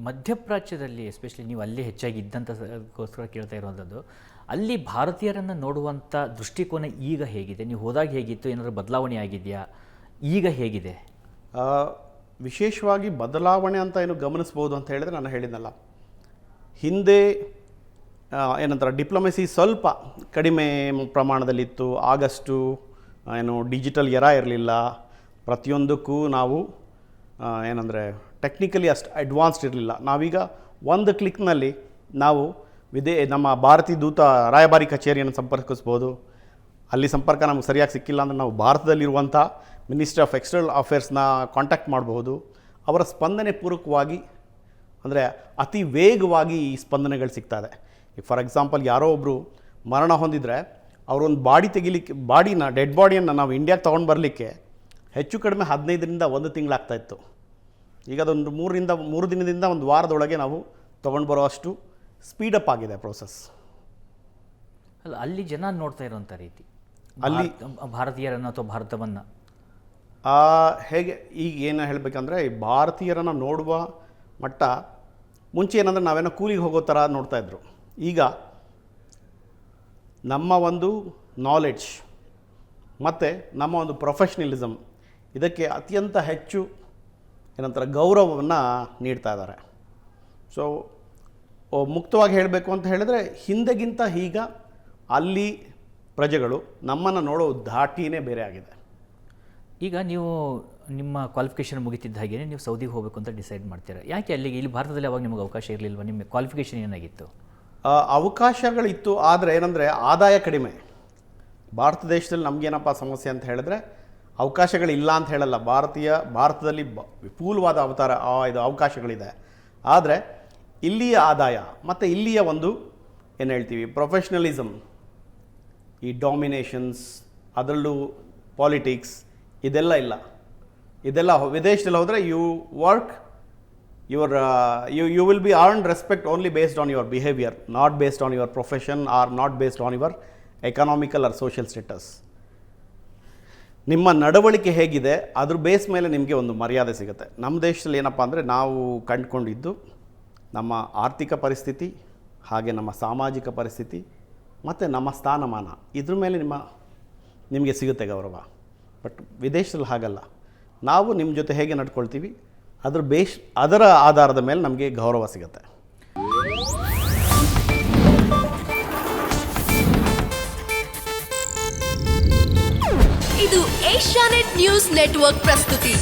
ಮಧ್ಯಪ್ರಾಚ್ಯದಲ್ಲಿ especially ನೀವು ಅಲ್ಲಿ ಹೆಚ್ಚಾಗಿ ಇದ್ದಂಥಗೋಸ್ಕರ ಕೇಳ್ತಾ ಇರುವಂಥದ್ದು, ಅಲ್ಲಿ ಭಾರತೀಯರನ್ನು ನೋಡುವಂಥ ದೃಷ್ಟಿಕೋನ ಈಗ ಹೇಗಿದೆ? ನೀವು ಹೋದಾಗ ಹೇಗಿತ್ತು? ಏನಾದರೂ ಬದಲಾವಣೆ ಆಗಿದೆಯಾ? ಈಗ ಹೇಗಿದೆ? ವಿಶೇಷವಾಗಿ ಬದಲಾವಣೆ ಅಂತ ಏನು ಗಮನಿಸ್ಬೋದು ಅಂತ ಹೇಳಿದ್ರೆ, ನಾನು ಹೇಳಿದ್ನಲ್ಲ, ಹಿಂದೆ ಏನಂತಾರೆ ಡಿಪ್ಲೊಮೆಸಿ ಸ್ವಲ್ಪ ಕಡಿಮೆ ಪ್ರಮಾಣದಲ್ಲಿತ್ತು. ಆಗಷ್ಟು ಏನು ಡಿಜಿಟಲ್ ಎರಾ ಇರಲಿಲ್ಲ. ಪ್ರತಿಯೊಂದಕ್ಕೂ ನಾವು ಏನಂದರೆ ಟೆಕ್ನಿಕಲಿ ಅಷ್ಟು ಅಡ್ವಾನ್ಸ್ಡ್ ಇರಲಿಲ್ಲ. ನಾವೀಗ ಒಂದು ಕ್ಲಿಕ್ನಲ್ಲಿ ನಾವು ನಮ್ಮ ಭಾರತೀಯ ರಾಯಭಾರಿ ಕಚೇರಿಯನ್ನು ಸಂಪರ್ಕಿಸ್ಬೋದು. ಅಲ್ಲಿ ಸಂಪರ್ಕ ನಮಗೆ ಸರಿಯಾಗಿ ಸಿಕ್ಕಿಲ್ಲ ಅಂದರೆ ನಾವು ಭಾರತದಲ್ಲಿರುವಂಥ ಮಿನಿಸ್ಟ್ರಿ ಆಫ್ ಎಕ್ಸ್ಟರ್ನಲ್ ಅಫೇರ್ಸ್ನ ಕಾಂಟ್ಯಾಕ್ಟ್ ಮಾಡ್ಬೋದು. ಅವರ ಸ್ಪಂದನೆ ಪೂರ್ವಕವಾಗಿ ಅಂದರೆ ಅತಿ ವೇಗವಾಗಿ ಈ ಸ್ಪಂದನೆಗಳು ಸಿಗ್ತಾಯಿದೆ. ಈಗ ಫಾರ್ ಎಕ್ಸಾಂಪಲ್ ಯಾರೋ ಒಬ್ಬರು ಮರಣ ಹೊಂದಿದರೆ ಅವರೊಂದು ಬಾಡಿನ ಡೆಡ್ ಬಾಡಿಯನ್ನು ನಾವು ಇಂಡಿಯಾಗೆ ತೊಗೊಂಡು ಬರಲಿಕ್ಕೆ ಹೆಚ್ಚು ಕಡಿಮೆ 15ರಿಂದ 1 ತಿಂಗಳಾಗ್ತಾಯಿತ್ತು. ಈಗ ಅದೊಂದು 3 ದಿನದಿಂದ 1 ವಾರದೊಳಗೆ ನಾವು ತೊಗೊಂಡು ಬರೋ ಅಷ್ಟು ಸ್ಪೀಡಪ್ ಆಗಿದೆ ಪ್ರೋಸೆಸ್. ಅಲ್ಲ, ಅಲ್ಲಿ ಜನ ನೋಡ್ತಾ ಇರೋಂಥ ರೀತಿ, ಅಲ್ಲಿ ಭಾರತೀಯರನ್ನು ಅಥವಾ ಭಾರತವನ್ನು ಹೇಗೆ ಈಗ ಏನು ಹೇಳಬೇಕಂದ್ರೆ, ಈ ಭಾರತೀಯರನ್ನು ನೋಡುವ ಮಟ್ಟ ಮುಂಚೆ ಏನಂದರೆ ನಾವೇನೋ ಕೂಲಿಗೆ ಹೋಗೋ ಥರ ನೋಡ್ತಾಯಿದ್ರು. ಈಗ ನಮ್ಮ ಒಂದು ನಾಲೆಡ್ಜ್ ಮತ್ತು ನಮ್ಮ ಒಂದು ಪ್ರೊಫೆಷ್ನಲಿಸಮ್ ಇದಕ್ಕೆ ಅತ್ಯಂತ ಹೆಚ್ಚು ಏನಂತಾರೆ ಗೌರವವನ್ನು ನೀಡ್ತಾ ಇದ್ದಾರೆ. ಸೊ ಮುಕ್ತವಾಗಿ ಹೇಳಬೇಕು ಅಂತ ಹೇಳಿದ್ರೆ, ಹಿಂದೆಗಿಂತ ಈಗ ಅಲ್ಲಿ ಪ್ರಜೆಗಳು ನಮ್ಮನ್ನು ನೋಡೋ ಧಾಟಿನೇ ಬೇರೆ ಆಗಿದೆ. ಈಗ ನೀವು ನಿಮ್ಮ ಕ್ವಾಲಿಫಿಕೇಷನ್ ಮುಗಿತಿದ್ದ ಹಾಗೆ ನೀವು ಸೌದಿಗೆ ಹೋಗಬೇಕು ಅಂತ ಡಿಸೈಡ್ ಮಾಡ್ತೀರಾ. ಯಾಕೆ ಅಲ್ಲಿಗೆ? ಇಲ್ಲಿ ಭಾರತದಲ್ಲಿ ಅವಾಗ ನಿಮಗೆ ಅವಕಾಶ ಇರಲಿಲ್ವ? ನಿಮ್ಮ ಕ್ವಾಲಿಫಿಕೇಷನ್ ಏನಾಗಿತ್ತು? ಅವಕಾಶಗಳಿತ್ತು, ಆದರೆ ಏನಂದರೆ ಆದಾಯ ಕಡಿಮೆ. ಭಾರತ ದೇಶದಲ್ಲಿ ನಮಗೇನಪ್ಪ ಸಮಸ್ಯೆ ಅಂತ ಹೇಳಿದ್ರೆ, ಅವಕಾಶಗಳಿಲ್ಲ ಅಂತ ಹೇಳಲ್ಲ. ಭಾರತದಲ್ಲಿ ವಿಪುಲವಾದ ಅವಕಾಶಗಳಿದೆ. ಆದರೆ ಇಲ್ಲಿಯ ಆದಾಯ ಮತ್ತು ಇಲ್ಲಿಯ ಒಂದು ಏನು ಹೇಳ್ತೀವಿ ಪ್ರೊಫೆಷ್ನಲಿಸಮ್, ಈ ಡಾಮಿನೇಷನ್ಸ್, ಅದರಲ್ಲೂ ಪಾಲಿಟಿಕ್ಸ್, ಇದೆಲ್ಲ ಇಲ್ಲ. ಇದೆಲ್ಲ ವಿದೇಶದಲ್ಲಿ ಹೋದರೆ you will be earned respect only based on your behavior, not based on your profession or not based on your economical or social status. ನಿಮ್ಮ ನಡವಳಿಕೆ ಹೇಗಿದೆ ಅದ್ರ ಬೇಸ್ ಮೇಲೆ ನಿಮಗೆ ಒಂದು ಮರ್ಯಾದೆ ಸಿಗುತ್ತೆ. ನಮ್ಮ ದೇಶದಲ್ಲಿ ಏನಪ್ಪ ಅಂದರೆ, ನಾವು ಕಂಡುಕೊಂಡಿದ್ದು ನಮ್ಮ ಆರ್ಥಿಕ ಪರಿಸ್ಥಿತಿ, ಹಾಗೆ ನಮ್ಮ ಸಾಮಾಜಿಕ ಪರಿಸ್ಥಿತಿ ಮತ್ತು ನಮ್ಮ ಸ್ಥಾನಮಾನ, ಇದ್ರ ಮೇಲೆ ನಿಮಗೆ ಸಿಗುತ್ತೆ ಗೌರವ. ಬಟ್ ವಿದೇಶದಲ್ಲಿ ಹಾಗಲ್ಲ. ನಾವು ನಿಮ್ಮ ಜೊತೆ ಹೇಗೆ ನಡ್ಕೊಳ್ತೀವಿ ಅದರ ಆಧಾರದ ಮೇಲೆ ನಮಗೆ ಗೌರವ ಸಿಗುತ್ತೆ. ಇದು ಏಷ್ಯಾನೆಟ್ ನ್ಯೂಸ್ ನೆಟ್ವರ್ಕ್ ಪ್ರಸ್ತುತಿ.